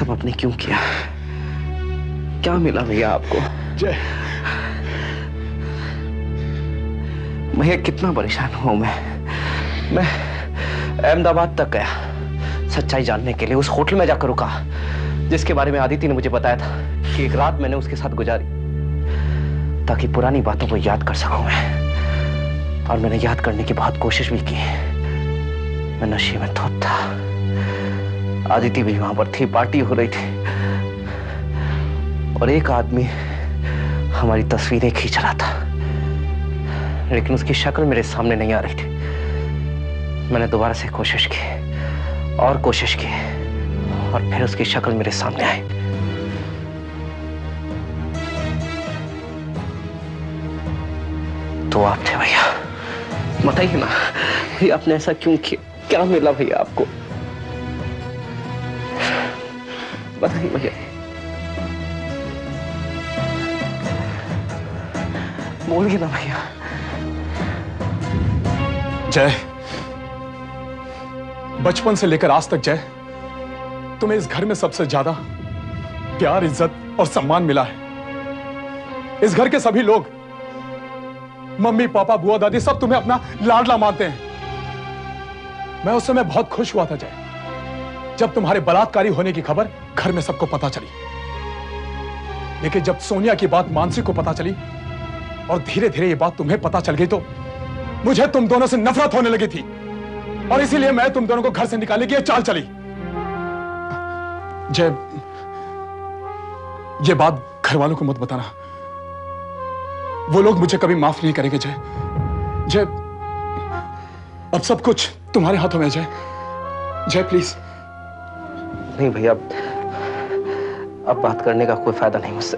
सब आपने क्यों किया? क्या मिला भैया आपको? जय, भैया कितना परेशान हूं मैं अहमदाबाद तक गया सच्चाई जानने के लिए। उस होटल में जाकर रुका जिसके बारे में आदिति ने मुझे बताया था कि एक रात मैंने उसके साथ गुजारी ताकि पुरानी बातों को याद कर सकूं मैं। और मैंने याद करने की बहुत कोशिश भी की। मैं नशे में धुत था। आदिति भी वहां पर थी, पार्टी हो रही थी और एक आदमी हमारी तस्वीरें खींच रहा था, लेकिन उसकी शक्ल मेरे सामने नहीं आ रही थी। मैंने दोबारा से कोशिश की और कोशिश की और फिर उसकी शक्ल मेरे सामने आई। तो आप थे भैया। बताइए ना, ये आपने ऐसा क्यों किया? क्या मिला भैया आपको? बताइए भैया। बोलिए ना भैया। जय, बचपन से लेकर आज तक जय, तुम्हें इस घर में सबसे ज्यादा प्यार, इज्जत और सम्मान मिला है। इस घर के सभी लोग, मम्मी पापा बुआ दादी, सब तुम्हें अपना लाडला मानते हैं। मैं उस समय बहुत खुश हुआ था जय, जब तुम्हारे बलात्कारी होने की खबर घर में सबको पता चली। लेकिन जब सोनिया की बात मानसी को पता चली और धीरे धीरे ये बात तुम्हें पता चल गई तो मुझे तुम दोनों से नफरत होने लगी थी और इसीलिए मैं तुम दोनों को घर से निकालने की चाल चली। जय, ये बात घर वालों को मत बताना, वो लोग मुझे कभी माफ नहीं करेंगे। जय, जय, अब सब कुछ तुम्हारे हाथों में है। जय, जय प्लीज। नहीं भैया, अब बात करने का कोई फायदा नहीं मुझसे।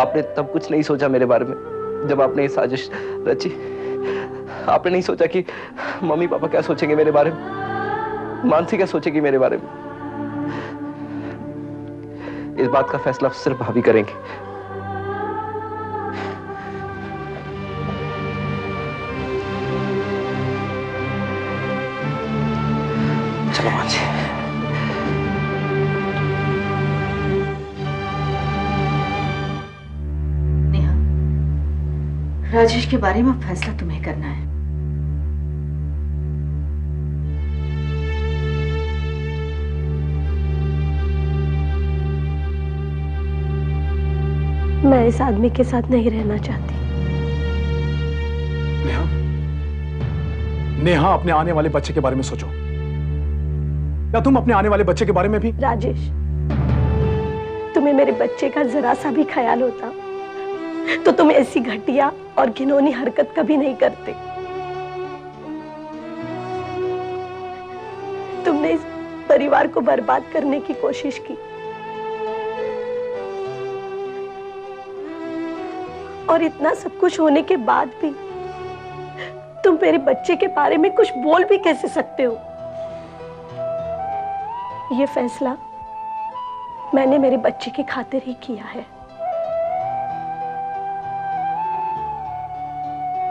आपने तब कुछ नहीं सोचा मेरे बारे में जब आपने ये साजिश रची। आपने नहीं सोचा कि मम्मी पापा क्या सोचेंगे मेरे बारे में, मानसी क्या सोचेगी मेरे बारे में। इस बात का फैसला सिर्फ भाभी करेंगे। चलो मानसी। नेहा, राजेश के बारे में फैसला तुम्हें करना है। मैं इस आदमी के साथ नहीं रहना चाहती। नेहा, नेहा, अपने आने वाले बच्चे के बारे में सोचो। या तुम अपने आने वाले बच्चे के बारे में भी? राजेश, तुम्हें मेरे बच्चे का जरा सा भी ख्याल होता तो तुम ऐसी घटिया और घिनौनी हरकत कभी नहीं करते। तुमने इस परिवार को बर्बाद करने की कोशिश की और इतना सब कुछ होने के बाद भी तुम मेरे बच्चे के बारे में कुछ बोल भी कैसे सकते हो? ये फैसला मैंने मेरे बच्चे की खातिर ही किया है।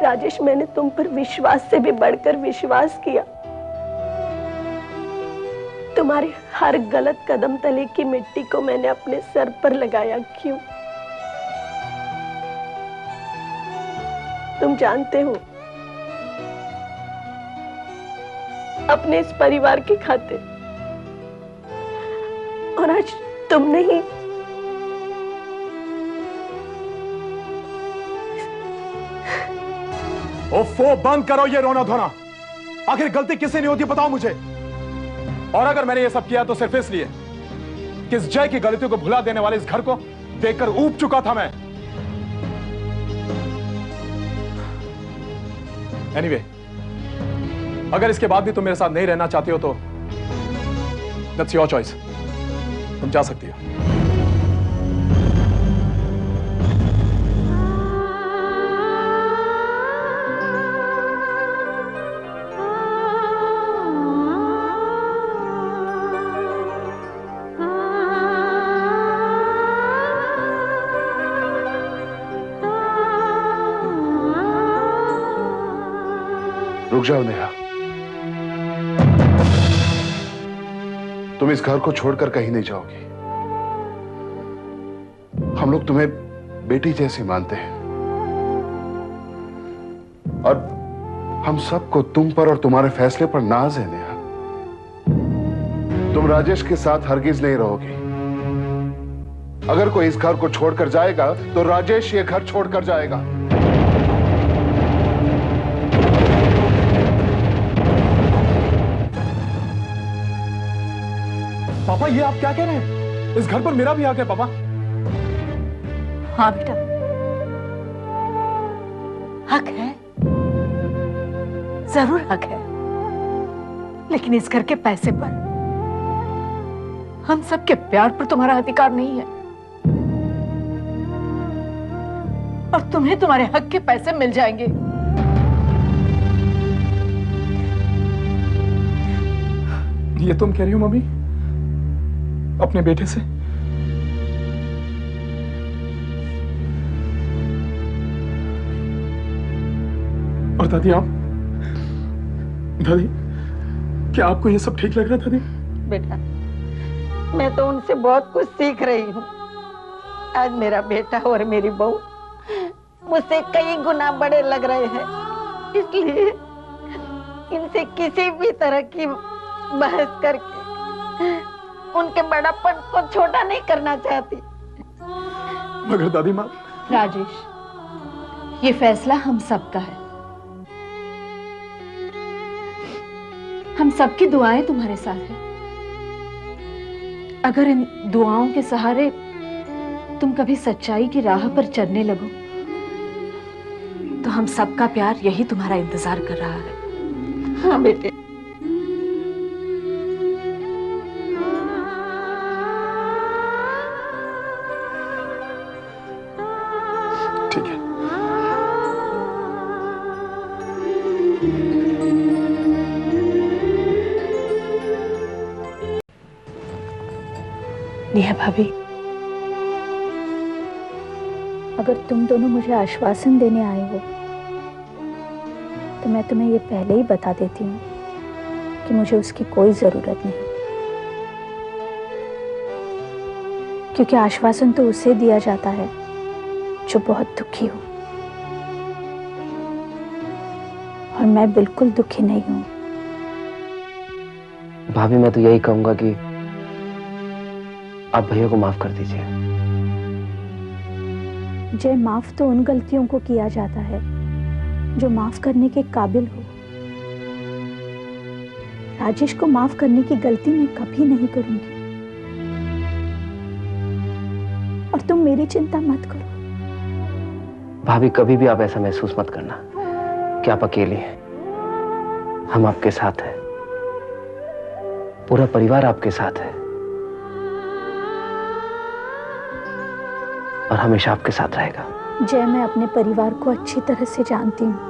राजेश, मैंने तुम पर विश्वास से भी बढ़कर विश्वास किया। तुम्हारे हर गलत कदम तले की मिट्टी को मैंने अपने सर पर लगाया। क्यों? तुम जानते हो, अपने इस परिवार की खातिर। और आज तुमने ही ओफो, बंद करो ये रोना धोना। आखिर गलती किससे नहीं होती बताओ मुझे। और अगर मैंने ये सब किया तो सिर्फ इसलिए कि इस जय की गलतियों को भुला देने वाले इस घर को देखकर ऊब चुका था मैं। एनीवे, अगर इसके बाद भी तुम मेरे साथ नहीं रहना चाहती हो तो दैट्स योर चॉइस। तुम जा सकती हो। रुक जाओ नेहा। तुम इस घर को छोड़कर कहीं नहीं जाओगी। हम लोग तुम्हें बेटी जैसी मानते हैं और हम सबको तुम पर और तुम्हारे फैसले पर नाज है नेहा। तुम राजेश के साथ हरगिज नहीं रहोगी। अगर कोई इस घर को छोड़कर जाएगा तो राजेश ये घर छोड़कर जाएगा। पापा, ये आप क्या कह रहे हैं? इस घर पर मेरा भी हक है पापा। हाँ बेटा, हक है, जरूर हक है, लेकिन इस घर के पैसे पर, हम सबके प्यार पर तुम्हारा अधिकार नहीं है। और तुम्हें तुम्हारे हक के पैसे मिल जाएंगे। ये तुम कह रही हो मम्मी अपने बेटे से? और दादी आप, दादी क्या आपको ये सब ठीक लग रहा है दादी? बेटा, मैं तो उनसे बहुत कुछ सीख रही हूँ। आज मेरा बेटा और मेरी बहू मुझसे कई गुना बड़े लग रहे हैं, इसलिए इनसे किसी भी तरह की बहस करके उनके बड़ापन को छोटा नहीं करना चाहती। मगर दादी माँ। राजेश, ये फैसला हम सबका है। हम सबकी दुआएं तुम्हारे साथ हैं। अगर इन दुआओं के सहारे तुम कभी सच्चाई की राह पर चलने लगो तो हम सबका प्यार यही तुम्हारा इंतजार कर रहा है। हाँ बेटे। ठीक है। नेहा भाभी, अगर तुम दोनों मुझे आश्वासन देने आए हो तो मैं तुम्हें ये पहले ही बता देती हूँ कि मुझे उसकी कोई जरूरत नहीं, क्योंकि आश्वासन तो उसे दिया जाता है जो बहुत दुखी हो, और मैं बिल्कुल दुखी नहीं हूँ। भाभी, मैं तो यही कहूंगा कि आप भैया को माफ कर दीजिए। जय, माफ तो उन गलतियों को किया जाता है जो माफ करने के काबिल हो। राजेश को माफ करने की गलती मैं कभी नहीं करूंगी, और तुम मेरी चिंता मत करो। भाभी, कभी भी आप ऐसा महसूस मत करना कि आप अकेली हैं। हम आपके साथ हैं, पूरा परिवार आपके साथ है और हमेशा आपके साथ रहेगा। जय, मैं अपने परिवार को अच्छी तरह से जानती हूँ।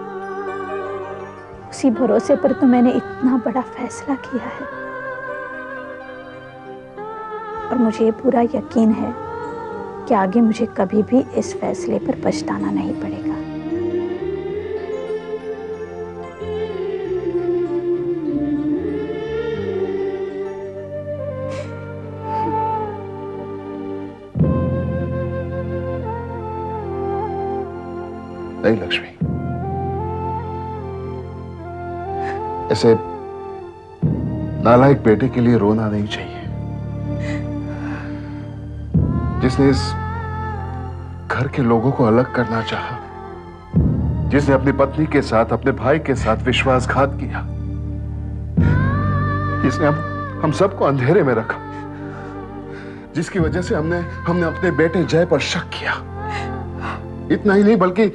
उसी भरोसे पर तो मैंने इतना बड़ा फैसला किया है, और मुझे ये पूरा यकीन है कि आगे मुझे कभी भी इस फैसले पर पछताना नहीं पड़ेगा। नहीं लक्ष्मी, ऐसे नालायक बेटे के लिए रोना नहीं चाहिए। जिसने इस घर के लोगों को अलग करना चाहा, जिसने अपनी पत्नी के साथ, अपने भाई के साथ विश्वासघात किया, जिसने हम सबको अंधेरे में रखा, जिसकी वजह से हमने अपने बेटे जय पर शक किया। इतना ही नहीं बल्कि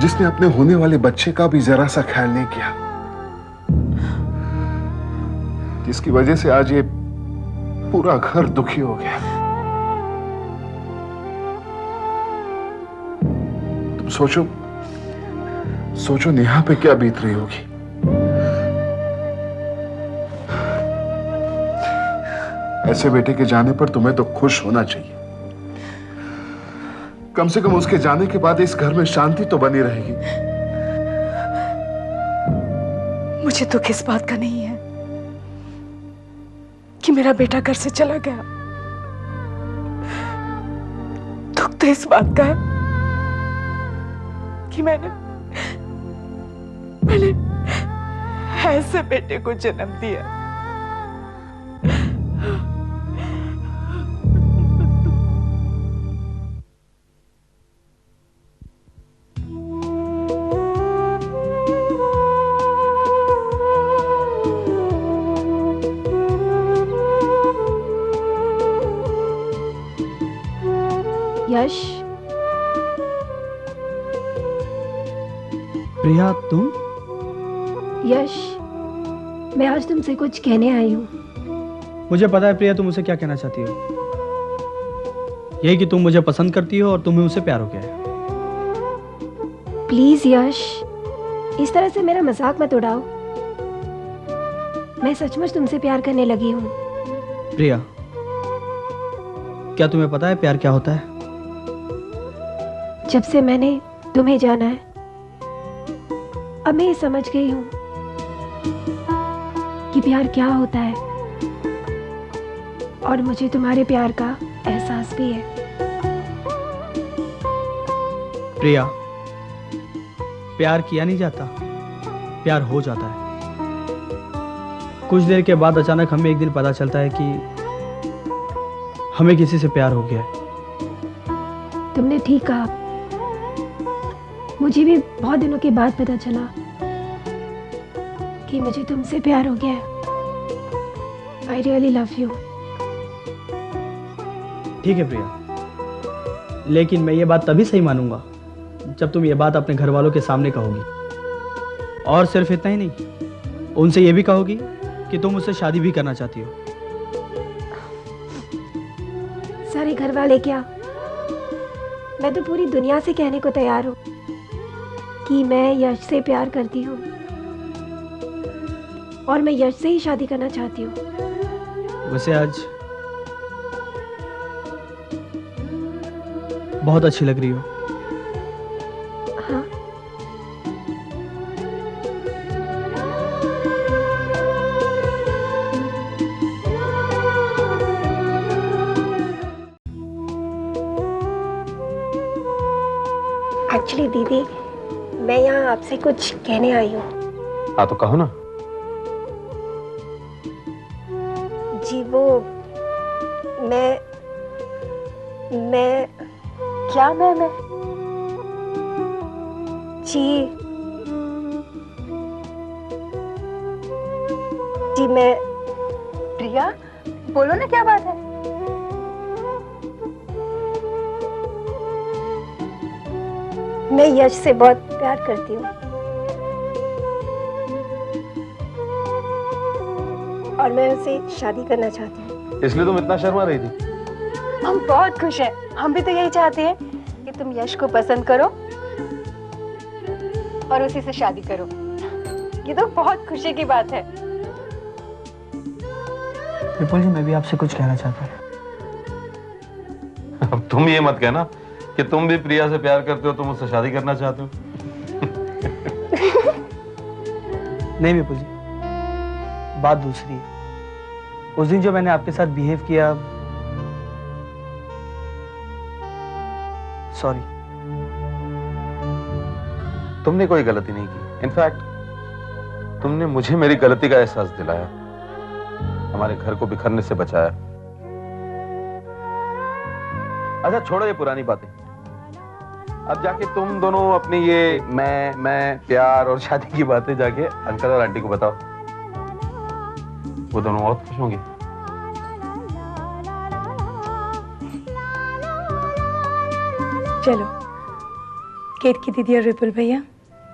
जिसने अपने होने वाले बच्चे का भी जरा सा ख्याल नहीं किया, जिसकी वजह से आज ये पूरा घर दुखी हो गया। तुम सोचो नेहा पे क्या बीत रही होगी। ऐसे बेटे के जाने पर तुम्हें तो खुश होना चाहिए। कम से कम उसके जाने के बाद इस घर में शांति तो बनी रहेगी। मुझे दुख इस बात का नहीं है कि मेरा बेटा घर से चला गया। दुख तो इस बात का है कि मैंने ऐसे बेटे को जन्म दिया। यश, प्रिया तुम? यश, मैं आज तुमसे कुछ कहने आई हूँ। मुझे पता है प्रिया, तुम मुझसे क्या कहना चाहती हो। यही कि तुम मुझे पसंद करती हो और तुम्हें मुझसे प्यार हो गया है। प्लीज यश, इस तरह से मेरा मजाक मत उड़ाओ। मैं सचमुच तुमसे प्यार करने लगी हूँ। प्रिया, क्या तुम्हें पता है प्यार क्या होता है? जब से मैंने तुम्हें जाना है, अब मैं ये समझ गई हूँ कि प्यार क्या होता है, और मुझे तुम्हारे प्यार का एहसास भी है। प्रिया, प्यार किया नहीं जाता, प्यार हो जाता है। कुछ देर के बाद अचानक हमें एक दिन पता चलता है कि हमें किसी से प्यार हो गया है। तुमने ठीक कहा। मुझे भी बहुत दिनों के बाद पता चला कि मुझे तुमसे प्यार हो गया है। I really love you। ठीक है प्रिया, लेकिन मैं ये बात तभी सही मानूंगा जब तुम ये बात अपने घर वालों के सामने कहोगी। और सिर्फ इतना ही नहीं, उनसे ये भी कहोगी कि तुम मुझसे शादी भी करना चाहती हो। सारे घर वाले क्या, मैं तो पूरी दुनिया से कहने को तैयार हूँ कि मैं यश से प्यार करती हूँ और मैं यश से ही शादी करना चाहती हूँ। वैसे आज बहुत अच्छी लग रही हो। हाँ, एक्चुअली दीदी, मैं यहाँ आपसे कुछ कहने आई हूँ। हाँ तो कहो ना। जी वो मैं क्या मैं जी मैं प्रिया, बोलो ना क्या बात है। मैं यश से बहुत प्यार करती हूँ और मैं उसे शादी करना चाहती हूँ। इसलिए तुम इतना शर्मा रही थी? हम बहुत खुश हैं। हम भी तो यही चाहते हैं कि तुम यश को पसंद करो और उसी से शादी करो। ये तो बहुत खुशी की बात है। विपुल जी, मैं भी आपसे कुछ कहना चाहता हूँ। अब तुम ये मत कहना कि तुम भी प्रिया से प्यार करते हो, तुम उससे शादी करना चाहते हो। नहीं विपुल जी, बात दूसरी है। उस दिन जो मैंने आपके साथ बिहेव किया, सॉरी। तुमने कोई गलती नहीं की। इनफैक्ट तुमने मुझे मेरी गलती का एहसास दिलाया, हमारे घर को बिखरने से बचाया। अच्छा छोड़ो ये पुरानी बातें। अब जाके तुम दोनों अपनी ये मैं प्यार और शादी की बातें जाके अंकल और आंटी को बताओ। वो दोनों बहुत खुश होंगे। चलो, केतकी दीदी और विपुल भैया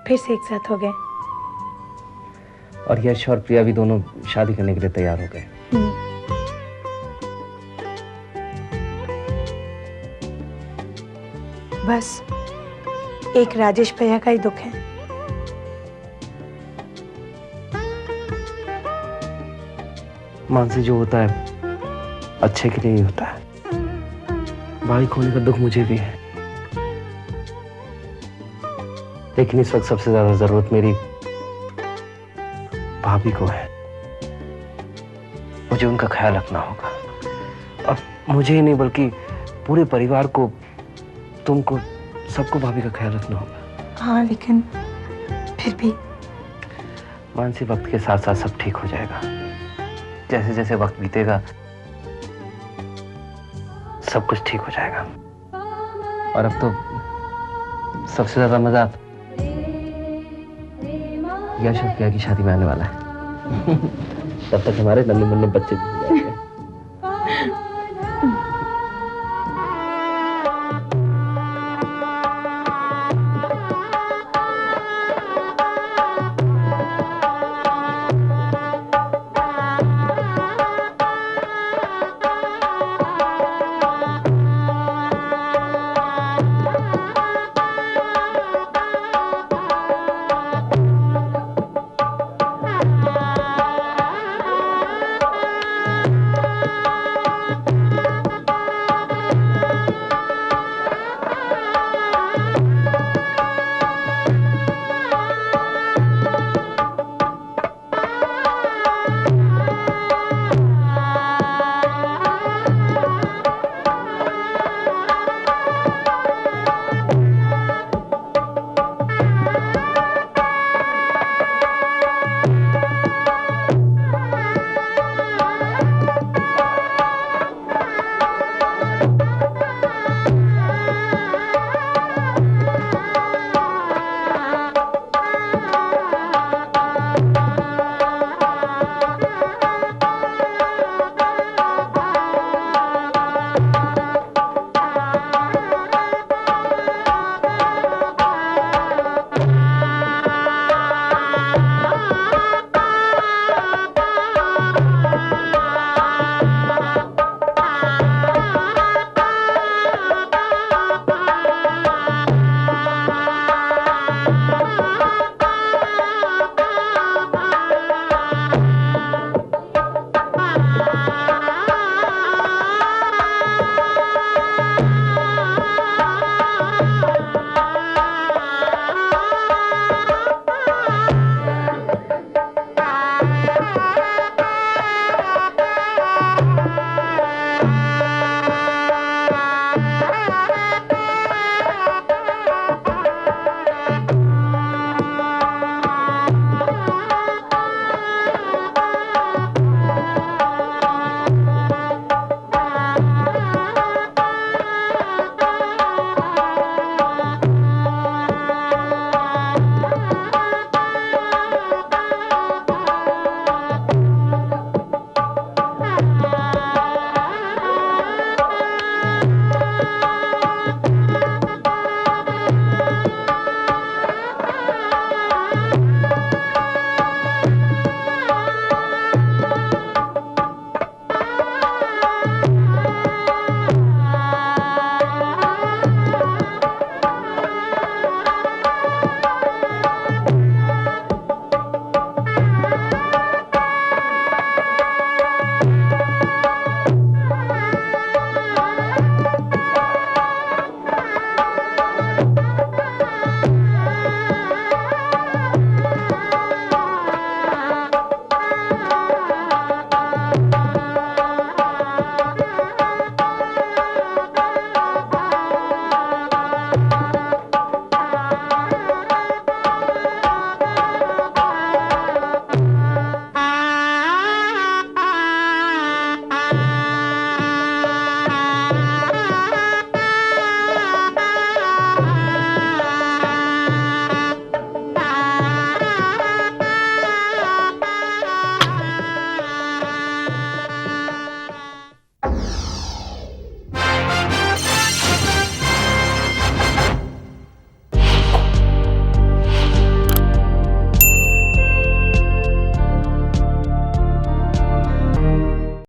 फिर से एक साथ हो गए। और यश और प्रिया भी दोनों शादी करने के लिए तैयार हो गए। बस एक राजेश भैया का ही दुख है। मानसी, जो होता है अच्छे के लिए ही होता है। भाई खोने का दुख मुझे भी है, लेकिन इस वक्त सबसे ज्यादा जरूरत मेरी भाभी को है। मुझे उनका ख्याल रखना होगा, और मुझे ही नहीं बल्कि पूरे परिवार को, तुमको, सबको भाभी का ख्याल रखना होगा। हाँ लेकिन फिर भी मानसी, वक्त के साथ साथ सब ठीक हो जाएगा। जैसे जैसे वक्त बीतेगा सब कुछ ठीक हो जाएगा। और अब तो सबसे ज्यादा मजा यश और प्रिया की शादी में आने वाला है। तब तक हमारे नन्हे मुन्ने बच्चे भी हो जाएंगे।